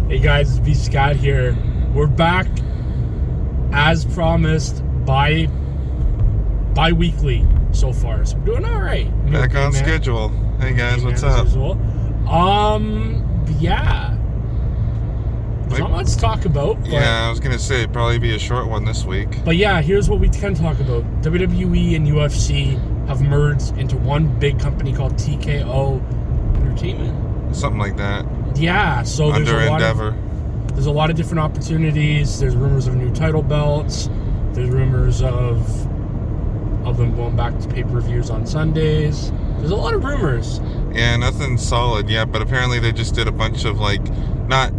Hey guys, it's B Scott here. We're back as promised bi-weekly so far. So we're doing all right. Back on schedule. Hey guys, what's up? Yeah. There's not much to talk about. But, yeah, I was gonna say probably be a short one this week. But yeah, here's what we can talk about. WWE and UFC have merged into one big company called TKO Entertainment. Something like that. Yeah, so there's Under Endeavor. There's a lot of different opportunities. There's rumors of new title belts. There's rumors of them going back to pay-per-views on Sundays. There's a lot of rumors. Yeah, nothing solid yet, but apparently they just did a bunch of not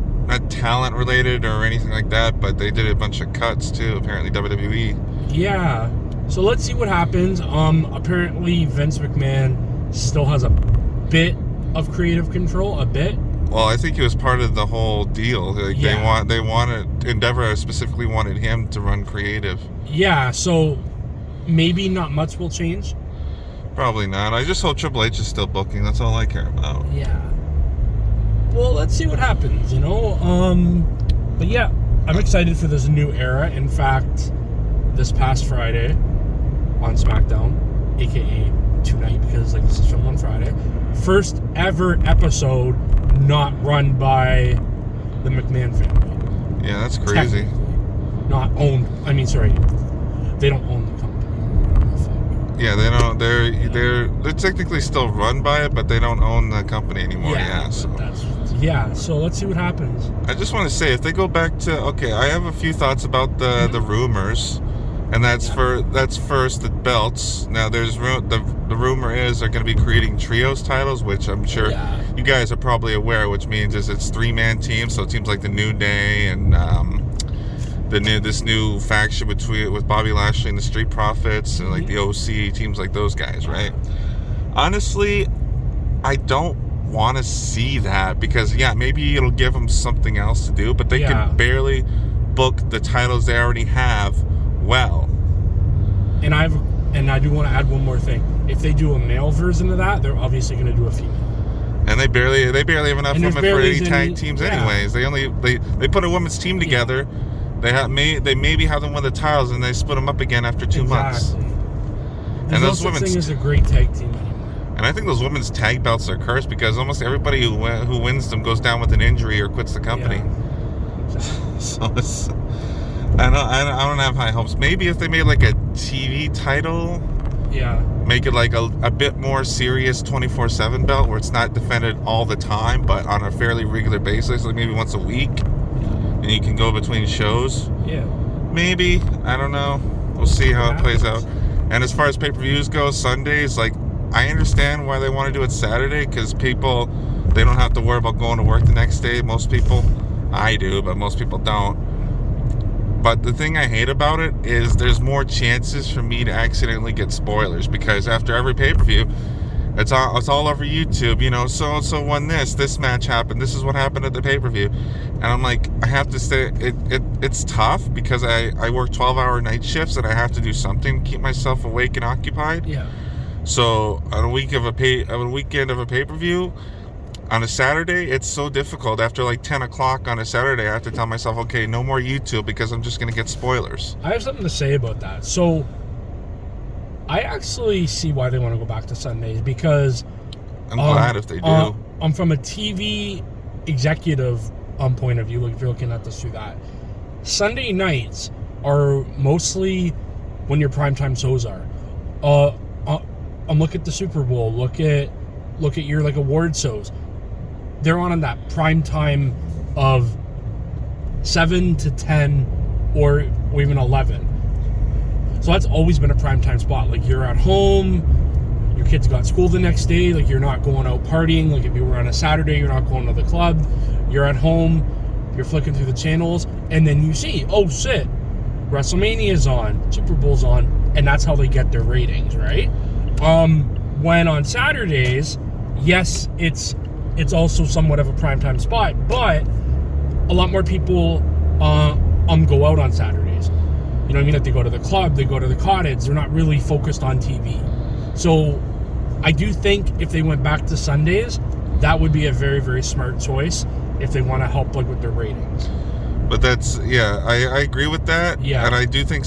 talent related or anything like that, but they did a bunch of cuts too, apparently WWE. Yeah. So let's see what happens. Apparently Vince McMahon still has a bit of creative control, a bit. Well, I think he was part of the whole deal. They wanted Endeavor specifically wanted him to run creative. Yeah, so maybe not much will change. Probably not. I just hope Triple H is still booking. That's all I care about. Yeah. Well, let's see what happens, you know? But yeah, I'm excited for this new era. In fact, this past Friday on SmackDown, aka tonight, because this is filmed on Friday, first ever episode not run by the McMahon family. Yeah, that's crazy. Not owned. I mean, sorry, they don't own the company. Yeah, they don't. They're technically still run by it, but they don't own the company anymore. Yeah, so let's see what happens. I just want to say, if they go back to I have a few thoughts about the rumors, and that's first the belts. Now there's the rumor is they're going to be creating trios titles, which I'm sure you guys are probably aware, which means it's 3-man teams. So teams like the New Day and this new faction with Bobby Lashley and the Street Profits and the OC, teams like those guys, right? Honestly, I don't want to see that because maybe it'll give them something else to do, but they can barely book the titles they already have well. And I do want to add one more thing. If they do a male version of that, they're obviously going to do a female. And they barely have enough women for any tag teams anyways. They put a women's team together. They maybe have them win the titles and they split them up again after 2 months. And those women's thing is a great tag team anymore. And I think those women's tag belts are cursed because almost everybody who wins them goes down with an injury or quits the company. Yeah. So it's, I don't have high hopes. Maybe if they made a TV title, make it a bit more serious 24/7 belt where it's not defended all the time, but on a fairly regular basis, maybe once a week, and you can go between shows. Yeah. Maybe, I don't know. We'll see how it plays out. And as far as pay-per-views go, Sundays, I understand why they want to do it Saturday because people, they don't have to worry about going to work the next day. Most people, I do, but most people don't. But the thing I hate about it is there's more chances for me to accidentally get spoilers because after every pay-per-view, it's all over YouTube, so won this match happened, this is what happened at the pay-per-view. And I'm I have to say, it's tough because I work 12-hour night shifts and I have to do something to keep myself awake and occupied. Yeah. So on a weekend of a pay-per-view, on a Saturday, it's so difficult. After 10 o'clock on a Saturday, I have to tell myself, okay, no more YouTube because I'm just going to get spoilers. I have something to say about that. So I actually see why they want to go back to Sundays because I'm glad if they do. I'm from a TV executive point of view, if you're looking at this through that. Sunday nights are mostly when your primetime shows are. Look at the Super Bowl. Look at your award shows. They're on that prime time of 7 to 10 or even 11. So that's always been a prime time spot. You're at home, your kids got school the next day, you're not going out partying. If you were on a Saturday, you're not going to the club. You're at home, you're flicking through the channels, and then you see, oh shit, WrestleMania's on, Super Bowl's on, and that's how they get their ratings, right? When on Saturdays, yes, it's also somewhat of a primetime spot, but a lot more people go out on Saturdays. You know what I mean? They go to the club, they go to the cottage, they're not really focused on TV. So I do think if they went back to Sundays, that would be a very, very smart choice if they want to help like with their ratings. But that's, yeah, I agree with that. Yeah. And I do think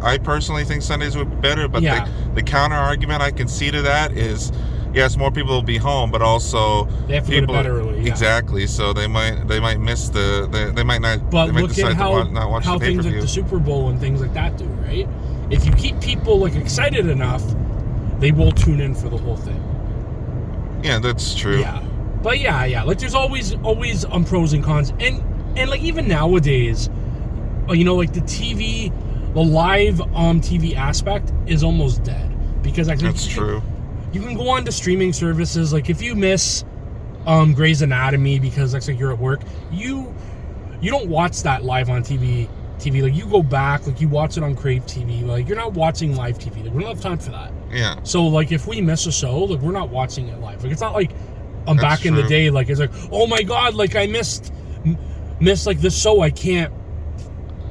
I personally think Sundays would be better. But Yeah. the counter argument I can see to that is, yes, more people will be home, but also They have to go to bed early. Yeah. Exactly. So they might miss they might not. But they might look decide at to not watch how the things pay-per-view. like the Super Bowl and things like that do, right? If you keep people like excited enough, they will tune in for the whole thing. Yeah, that's true. Yeah, but yeah. Like there's always pros and cons, and like even nowadays, you know, like the live TV aspect is almost dead because actually That's true. You can go on to streaming services. Like if you miss Grey's Anatomy because that's like you're at work, you don't watch that live on TV. Like you go back, like you watch it on Crave TV. Like you're not watching live TV. Like we don't have time for that. Yeah. So like if we miss a show, like we're not watching it live. Like it's not like That's back in the true. day. Like it's like, oh my god, like I missed like this show. I can't.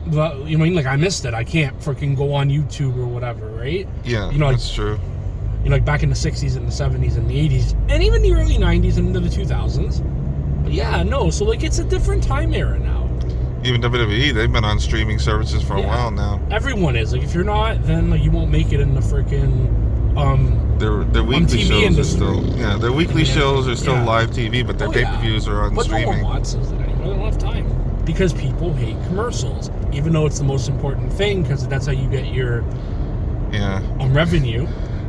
You know what I mean? Like I missed it. I can't freaking go on YouTube or whatever, right? Yeah, You know, like, that's true. You know, like back in the 60s and the 70s and the 80s and even the early 90s and into the 2000s. But yeah, no. So like it's a different time era now. Even WWE, they've been on streaming services for a Yeah. while now. Everyone is like, if you're not, then like you won't make it in the freaking Their weekly TV shows industry. are still their weekly Yeah. shows are still Yeah. live TV, but their Oh, yeah. pay-per-views are on But no streaming. one watches it anymore. They don't have time because people hate commercials, even though it's the most important thing because that's how you get your Yeah, revenue.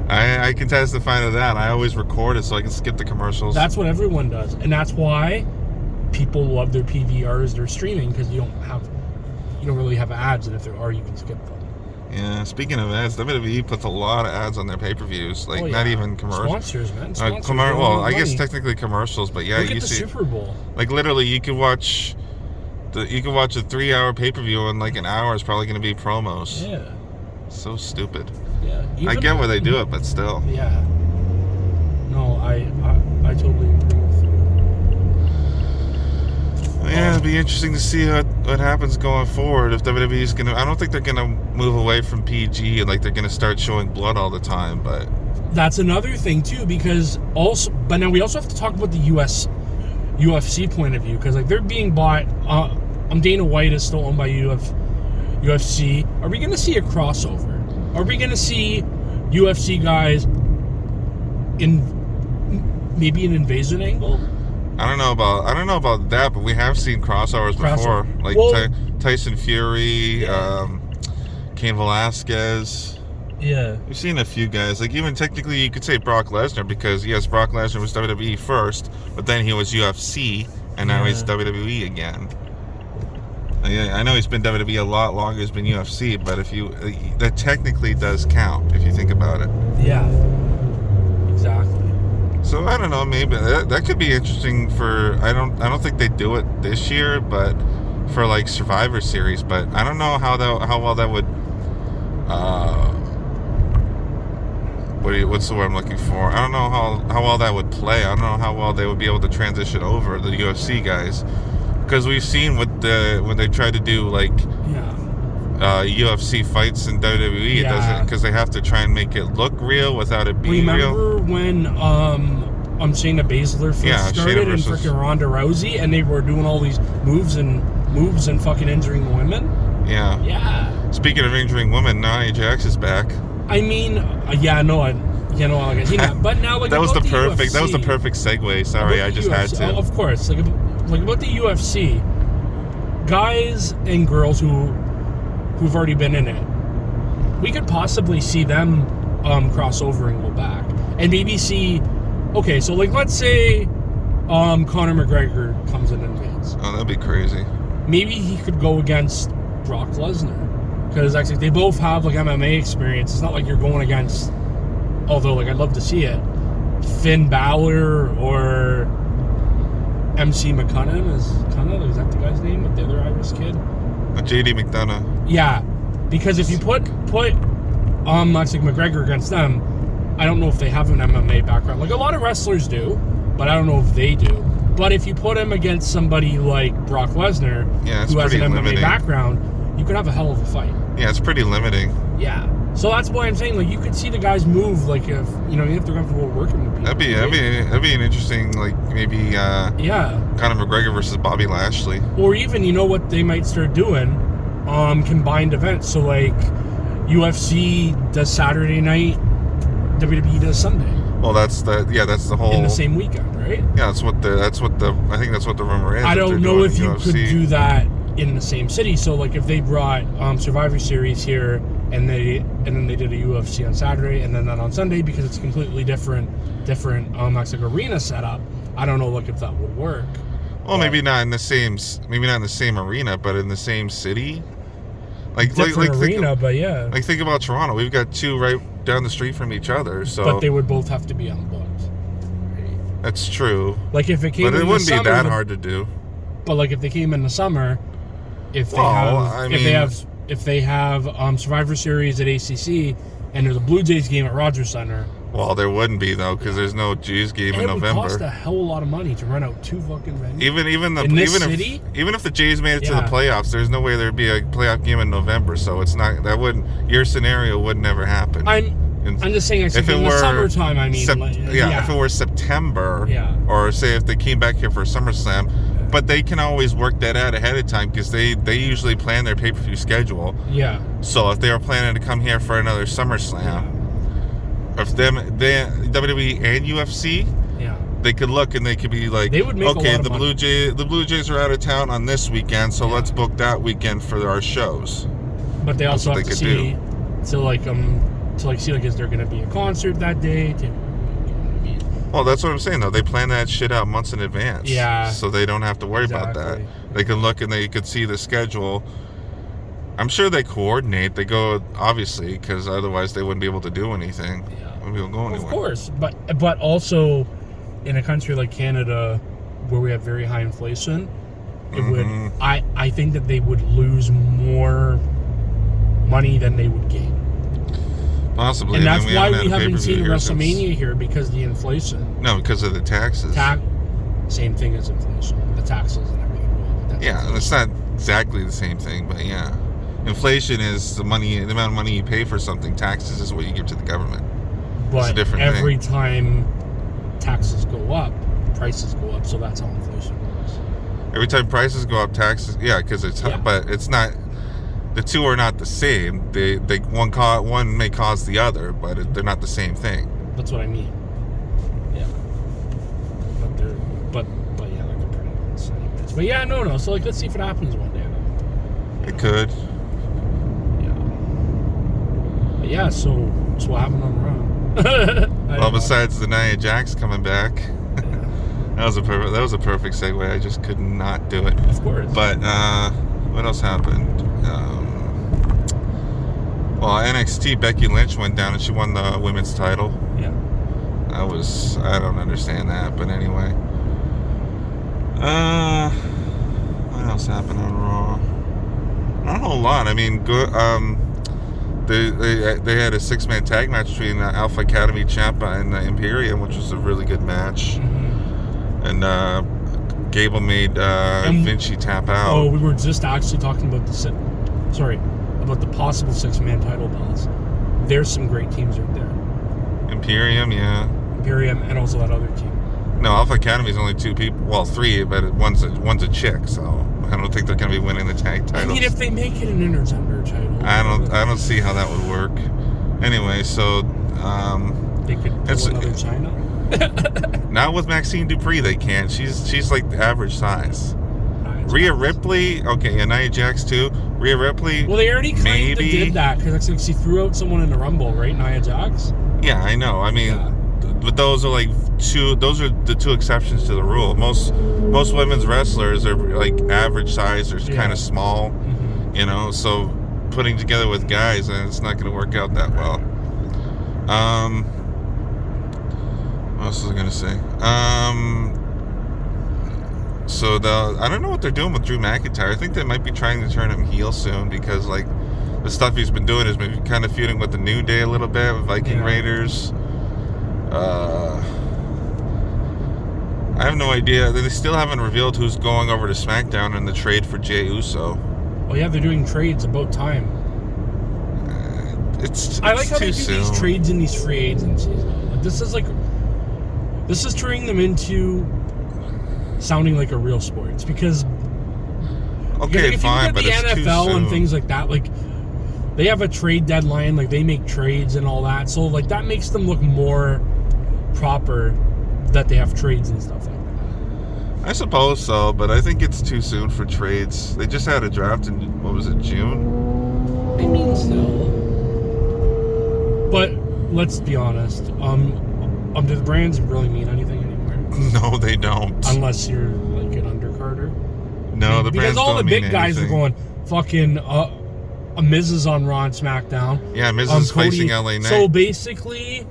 I can testify to that. I always record it so I can skip the commercials. That's what everyone does, and that's why people love their PVRs, their streaming, because you don't really have ads, and if there are, you can skip them. Yeah, speaking of ads, WWE puts a lot of ads on their pay-per-views, like Oh, not yeah. even commercials. Sponsors, man. Sponsors. Well, I guess money. technically commercials, but yeah, Look you at the see, Super Bowl. like literally, you could watch a 3-hour pay-per-view, and like an hour is probably going to be promos. Yeah, So stupid. yeah. I get why they do it, but still. Yeah. No, I totally agree with you. Yeah, it'd be interesting to see what happens going forward. If WWE's gonna, I don't think they're gonna move away from PG and like they're gonna start showing blood all the time. But That's another thing too, because but now we also have to talk about the UFC point of view, because like they're being bought. Dana White is still owned by UFC. Are we going to see a crossover? Are we going to see UFC guys in maybe an invasion angle? I don't know about that, but we have seen crossovers before, like Well- Tyson Fury, Yeah. Cain Velasquez. Yeah. We've seen a few guys. Like even technically, you could say Brock Lesnar because yes, Brock Lesnar was WWE first, but then he was UFC, and now he's Yeah. WWE again. Yeah, I know he's been WWE a lot longer. He's been UFC, but that technically does count if you think about it. Yeah. Exactly. So I don't know. Maybe that could be interesting for. I don't think they do it this year, but for like Survivor Series. But I don't know how well that would. What's the word I'm looking for? I don't know how well that would play. I don't know how well they would be able to transition over the UFC guys, because we've seen when they try to do like Yeah. UFC fights in WWE, it Yeah. doesn't, because they have to try and make it look real without it being real. Remember when Shayna Baszler first Yeah, started Shayna and versus- freaking Ronda Rousey, and they were doing all these moves and fucking injuring the women? Yeah. Yeah. Speaking of injuring women, Nia Jax is back. I mean, like I seen that, but now like That was the about perfect. That was the UFC, perfect segue. Sorry, about I the just had UFC, to. Of course, like about the UFC, guys and girls who've already been in it, we could possibly see them cross over and go back, and maybe see. Okay, so like let's say Conor McGregor comes in and wins. Oh, that'd be crazy. Maybe he could go against Brock Lesnar, because actually they both have like MMA experience. It's not like you're going against, although like I'd love to see it, Finn Balor or MC McCunnon. Is that the guy's name? The other Irish kid? JD McDonough. Yeah, because if you put Lexington McGregor against them, I don't know if they have an MMA background. Like a lot of wrestlers do, but I don't know if they do. But if you put him against somebody like Brock Lesnar, Yeah, it's who has an pretty MMA limiting. background, you could have a hell of a fight. Yeah, it's pretty limiting. Yeah. So that's why I'm saying, like, you could see the guys move, like, if they're comfortable working with people. That'd be an interesting, like, maybe Yeah. Conor McGregor versus Bobby Lashley. Or even, you know what they might start doing? Combined events. So, like, UFC does Saturday night, WWE does Sunday. Well, that's the whole in the same weekend, right? Yeah, I think that's what the rumor is. I don't know if you could UFC. do that in the same city. So, like, if they brought Survivor Series here and then they did a UFC on Saturday and then that on Sunday, because it's completely different like arena setup. I don't know, like, if that would work. Well, maybe not in the same arena, but in the same city. Like Different arena, but yeah. Like, think about Toronto. We've got two right down the street from each other. So, but they would both have to be on the books. That's true. Like, if it came, but it in wouldn't the be summer, that hard to do. But, like, if they came in the summer, if they have Survivor Series at ACC and there's a Blue Jays game at Rogers Center. Well, there wouldn't be, though, because there's no Jays game in November. It would cost a hell of a lot of money to rent out two fucking venues. Even if the Jays made it to the playoffs, there's no way there'd be a playoff game in November. So it's not your scenario would never happen. I'm just saying, if it were summertime, I mean, if it were September, or say if they came back here for SummerSlam, but they can always work that out ahead of time because they usually plan their pay-per-view schedule. Yeah. So if they were planning to come here for another SummerSlam, if WWE and UFC, they could look and they could be like, they would make okay, a lot of money. The Blue Jays are out of town on this weekend, so let's book that weekend for our shows. But they also have to see, see, like, is there going to be a concert that day? Well, that's what I'm saying, though. They plan that shit out months in advance. Yeah. So they don't have to worry about that. They can look and they could see the schedule. I'm sure they coordinate. They go, obviously, because otherwise they wouldn't be able to do anything. Yeah. Wouldn't be able to go anywhere. Of course. But also, in a country like Canada, where we have very high inflation, it would. I think that they would lose more money than they would gain. Possibly. And that's why we haven't seen WrestleMania here, because of the inflation. No, because of the taxes. Same thing as inflation. The taxes and everything. Yeah, and it's not exactly the same thing, but yeah. Inflation is the amount of money you pay for something. Taxes is what you give to the government. But it's a different every thing. time taxes go up, prices go up, so that's how inflation works. Every time prices go up, taxes, because but it's not. The two are not the same. They one may cause the other, but they're not the same thing. That's what I mean. Yeah. But yeah, they're pretty nice anyways. But yeah, no. So, like, let's see if it happens one day. It could. Yeah. But yeah. So what happened on Raw? Well, besides the Nia Jax coming back, that was a perfect segue. I just could not do it. Of course. But what else happened? Well, NXT, Becky Lynch went down and she won the women's title. Yeah. I don't understand that, but anyway. What else happened on Raw? Not a whole lot. I mean, good. They had a 6-man tag match between the Alpha Academy Ciampa and the Imperium, which was a really good match. Mm-hmm. And Gable made Vinci tap out. Oh, we were just actually talking about about the possible 6-man title belts. There's some great teams right there. Imperium, yeah. Imperium, and also that other team. No, Alpha Academy is only 2 people. Well, 3, but one's a chick, so I don't think they're going to be winning the tag titles. I mean, if they make it an intergender title, I don't see how that would work. Anyway, so they could pull another China. Not with Maxine Dupree, they can't. She's like the average size. Rhea Ripley, okay, and Nia Jax too. Rhea Ripley, well, they already kind of did that because it's like she threw out someone in the Rumble, right? Nia Jax. Yeah, I know. I mean, but those are like those are the 2 exceptions to the rule. Most women's wrestlers are like average size or kind of small, so putting together with guys, and it's not going to work out that well. What else was I going to say? So I don't know what they're doing with Drew McIntyre. I think they might be trying to turn him heel soon because, like, the stuff he's been doing is maybe kind of feuding with the New Day a little bit with Viking Raiders. I have no idea. They still haven't revealed who's going over to SmackDown in the trade for Jey Uso. Oh yeah, they're doing trades. About time. I like how too they do soon. these trades in these free agencies. Like, this is turning them into sounding like a real sport. It's because Okay, if fine, you but look it's at the too NFL soon. and things like that, like they have a trade deadline, like they make trades and all that. So like that makes them look more proper that they have trades and stuff like that. I suppose so, but I think it's too soon for trades. They just had a draft in, what was it, June? I mean, still. But let's be honest. Do the brands really mean anything anymore? No, they don't. Unless you're like an undercarder. No, the Because brands all the don't big mean guys anything. are going fucking. Miz is on Raw and SmackDown. Yeah, Miz is facing LA Knight. So basically,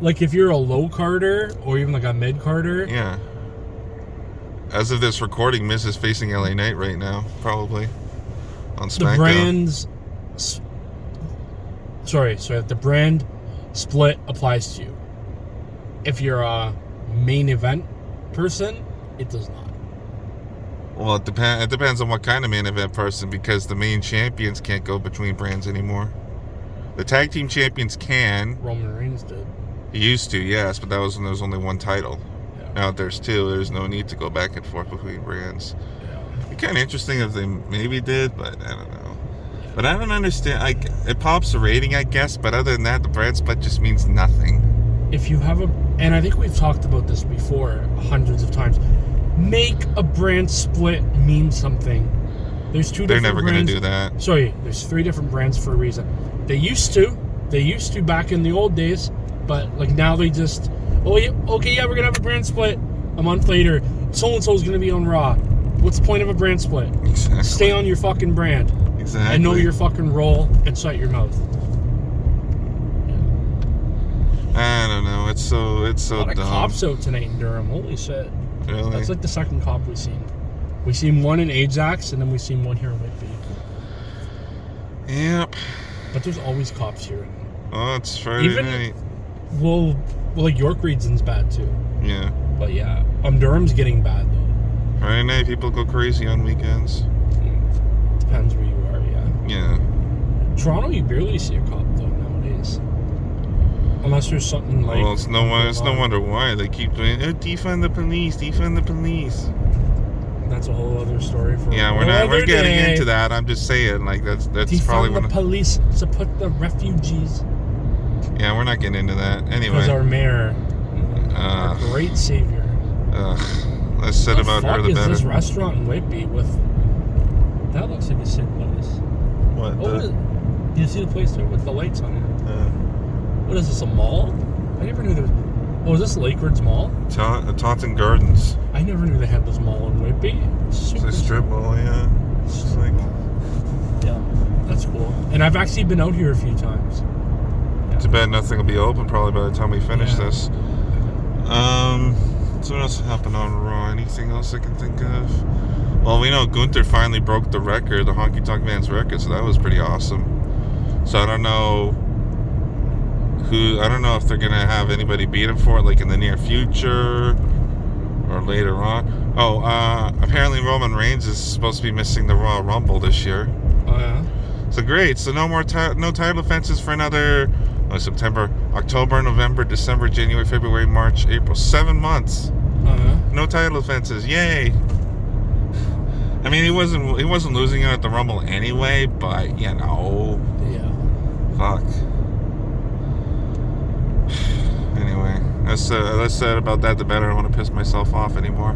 like if you're a low carder or even like a mid carder, Yeah. As of this recording, Miz is facing LA Knight right now, probably on SmackDown. the brands. Sorry, the brand split applies to you. If you're a main event person, it does not. Well, it depends on what kind of main event person, because the main champions can't go between brands anymore. The tag team champions can. Roman Reigns did. He used to, yes, but that was when there was only one title. Yeah. Now that there's two, there's no need to go back and forth between brands. Yeah. It'd be kind of interesting if they maybe did, but I don't know. But I don't understand. Like, it pops the rating, I guess, but other than that, the brand split just means nothing. If you have and I think we've talked about this before hundreds of times, make a brand split mean something. There's two They're different never going brands. to do that. Sorry, there's 3 different brands for a reason. They used to back in the old days, but like now they just, we're gonna have a brand split. A month later, so-and-so's gonna be on Raw. What's the point of a brand split? Exactly. Stay on your fucking brand. Exactly. And know your fucking role and shut your mouth. I don't know. It's so A lot of dumb. cops out tonight in Durham. Holy shit. Really? That's like the second cop we've seen. We've seen one in Ajax, and then we've seen one here in Whitby. Yep. But there's always cops here. Oh, it's Friday Even- night. Well, like York Region's bad too. Yeah. But yeah, Durham's getting bad though. Friday night, people go crazy on weekends. Depends where you are, yeah. Yeah. Toronto, you barely see a cop though nowadays. Unless there's something like. Well, it's no wonder why they keep doing defund the police, defund the police. That's a whole other story for. Yeah, we're getting into that. I'm just saying, like that's probably Defund one. the police, support the refugees. Yeah, we're not getting into that Because anyway. our mayor, our great savior. Less said about What her, the the fuck is better. this restaurant in Whitby with? That looks like a sick place. What? Do you see the place there with the lights on it? What is this, a mall? I never knew there was... Oh, is this Lakewoods Mall? Taunton Gardens. I never knew they had this mall in Whitby. It's Super a strip mall, yeah. It's like, Yeah, that's cool. And I've actually been out here a few times. too bad nothing will be open probably by the time we finish Yeah. this. So what else happened on Raw? Anything else I can think of? Well, we know Gunther finally broke the record, the Honky Tonk Man's record, so that was pretty awesome. So I don't know if they're gonna have anybody beat him for it, like in the near future or later on. Apparently Roman Reigns is supposed to be missing the Royal Rumble this year. Oh, yeah? So great. So no more no title offenses for another September, October, November, December, January, February, March, April. 7 months. No title offenses. Yay. I mean, he wasn't losing it at the Rumble anyway, but Yeah. fuck. Anyway, less said about that, the better. I don't want to piss myself off anymore.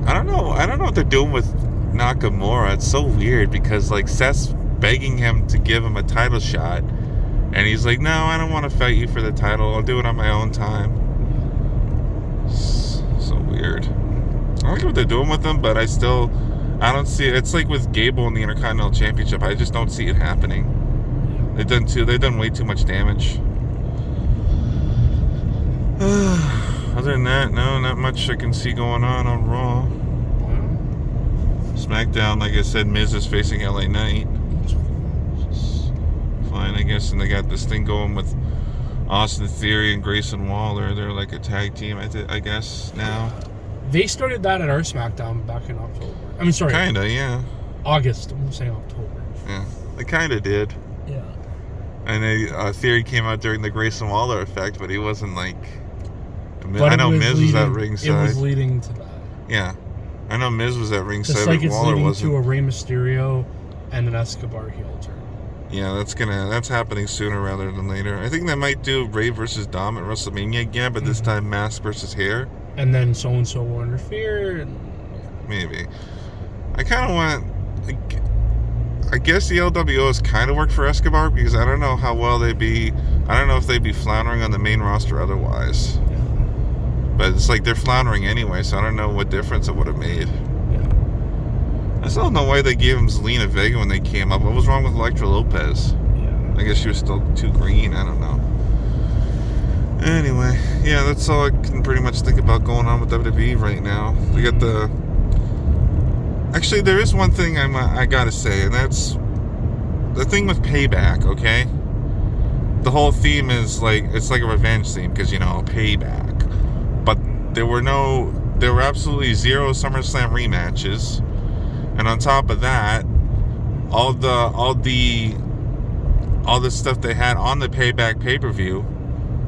I don't know what they're doing with Nakamura. It's so weird because like Seth's begging him to give him a title shot, and he's like, "No, I don't want to fight you for the title. I'll do it on my own time." So weird. I like what they're doing with him, but I don't see it. It's like with Gable in the Intercontinental Championship. I just don't see it happening. They've done way too much damage. Other than that, no, not much I can see going on Raw. SmackDown, like I said, Miz is facing LA Knight. Fine, I guess. And they got this thing going with Austin Theory and Grayson Waller. They're like a tag team, I guess, now. They started that at our SmackDown back in October. I mean, sorry. Kinda, yeah. August. I'm saying October. Yeah. They kinda did. Yeah. And a theory came out during the Grayson Waller effect, but he wasn't like. But I know Miz was at It ringside. was leading to that. Yeah, I know Miz was at ringside, Just like but it's Waller leading wasn't. to a Rey Mysterio and an Escobar heel turn. Yeah, that's happening sooner rather than later. I think they might do Ray versus Dom at WrestleMania again, but this time mask versus hair. And then so and so will interfere. And Maybe. I kind of want. I guess the LWO has kind of worked for Escobar because I don't know how well they'd be. I don't know if they'd be floundering on the main roster otherwise. yeah. But it's like they're floundering anyway, so I don't know what difference it would have made. I still don't know why they gave him Zelina Vega when they came up. What was wrong with Elektra Lopez? Yeah. I guess she was still too green. I don't know. Anyway, yeah, that's all I can pretty much think about going on with WWE right now. We got the. Actually, there is one thing I gotta say, and that's the thing with Payback. Okay, the whole theme is like it's like a revenge theme because Payback, but there were absolutely zero SummerSlam rematches. And on top of that, all the stuff they had on the Payback pay-per-view,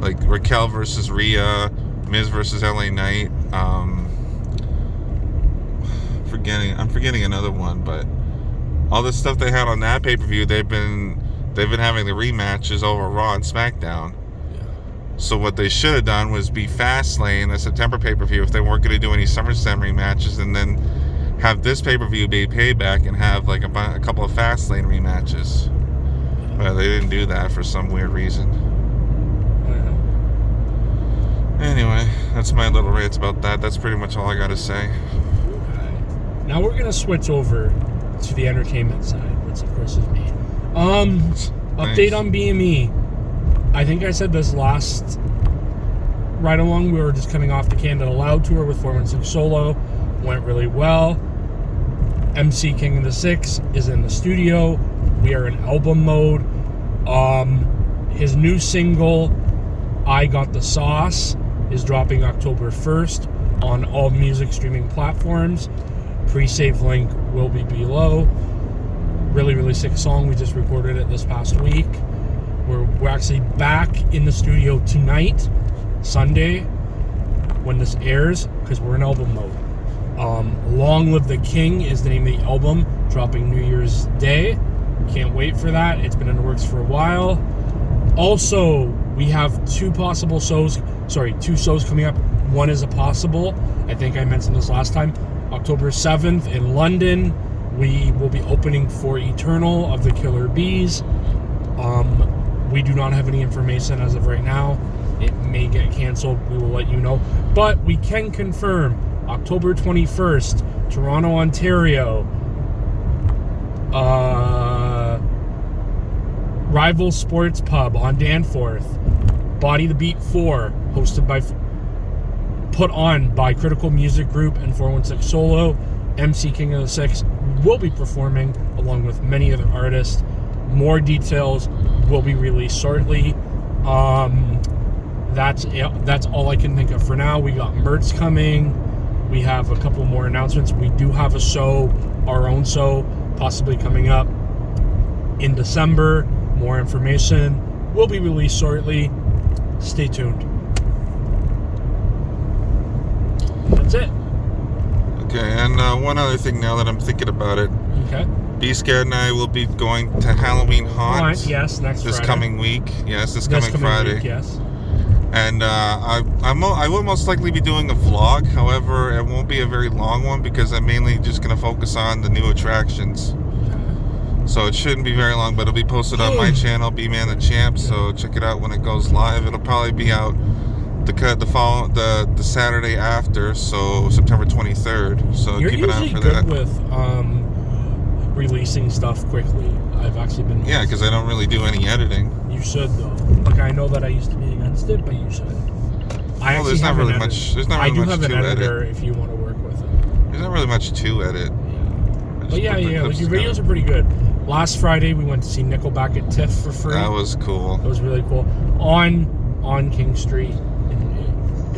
like Raquel versus Rhea, Miz versus LA Knight, I'm forgetting another one, but all the stuff they had on that pay-per-view, they've been having the rematches over Raw and SmackDown. Yeah. So what they should have done was be Fastlane, the September pay-per-view, if they weren't going to do any SummerSlam rematches, and then have this pay-per-view be Payback and have like a couple of Fastlane rematches. But they didn't do that for some weird reason. Anyway, that's my little rants about that. That's pretty much all I got to say. Okay. Now we're going to switch over to the entertainment side, which of course is me. Update on BME. I think I said this last ride along. We were just coming off the Canada Loud tour with 416 Solo. Went really well. MC King of the Six is in the studio. We are in album mode. His new single, I Got the Sauce, is dropping October 1st on all music streaming platforms. Pre-save link will be below. Really, really sick song. We just recorded it this past week. We're actually back in the studio tonight, Sunday, when this airs, because we're in album mode. Long Live the King is the name of the album, dropping New Year's Day. Can't wait for that. It's been in the works for a while. Also, we have two shows coming up. One is a possible. I think I mentioned this last time. October 7th in London, we will be opening for Eternal of the Killer Bees. We do not have any information as of right now. It may get canceled. We will let you know. But we can confirm October 21st, Toronto, Ontario. Rival Sports Pub on Danforth. Body the Beat 4, put on by Critical Music Group and 416 Solo. MC King of the Six will be performing along with many other artists. More details will be released shortly. That's all I can think of for now. We got merch coming. We have a couple more announcements. We do have a show, our own show, possibly coming up in December. More information will be released shortly. Stay tuned. That's it. Okay, and one other thing now that I'm thinking about it. Okay. B-Scat and I will be going to Halloween Haunt. Yes, next this Friday. coming week. Yes, this coming Friday. Week, yes. And I will most likely be doing a vlog. However, it won't be a very long one because I'm mainly just going to focus on the new attractions. So it shouldn't be very long, but it'll be posted on my channel, B-Man the Champ. So check it out when it goes live. It'll probably be out the Saturday after, so September 23rd. So You're keep an eye out for usually that. good with releasing stuff quickly. I've actually been. Yeah, because I don't really do any editing. You should though. Like I know that I used to be against it, but you should. Well, there's not really much. There's not I really do much have an to editor edit. if you want to work with it. There's not really much to edit. Yeah. But yeah, put the like clips your together. videos are pretty good. Last Friday we went to see Nickelback at TIFF for free. That was cool. It was really cool. On King Street.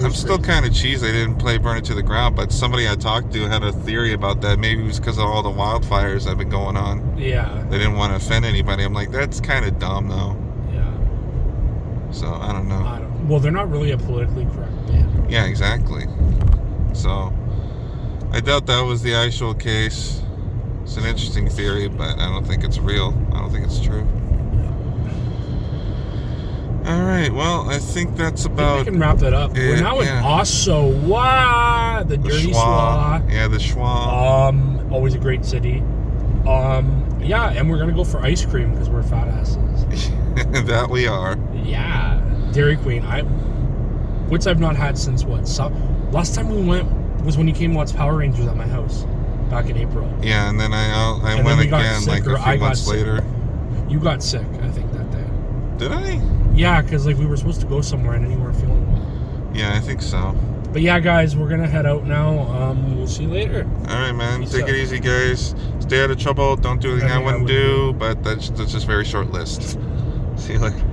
I'm still kind of cheesed they didn't play Burn It to the Ground, but somebody I talked to had a theory about that. Maybe it was because of all the wildfires that have been going on. Yeah. They didn't want to offend anybody. I'm like, that's kind of dumb, though. So I don't know. Well, they're not really a politically correct band. Yeah, exactly. So I doubt that was the actual case. It's an interesting theory, but I don't think it's real. I don't think it's true. All right. Well, I think that's I think about we can wrap that up. We're now in Oshawa, the dirty Schwa. Yeah, the Schwa. Always a great city. Yeah, and we're gonna go for ice cream because we're fat asses. That we are. Yeah, Dairy Queen. Which I've not had since what? Last time we went was when you came to watch Power Rangers at my house back in April. Yeah, and then I And went then we got again sick, like or a I few got months sick. later. You got sick, I think, that day. Did I? Yeah, because like we were supposed to go somewhere and then you weren't feeling well. Yeah, I think so. But yeah, guys, we're gonna head out now. We'll see you later. All right, man. Peace Take out. it easy, guys. Stay out of trouble. Don't do anything I wouldn't do. But that's just a very short list. See you later.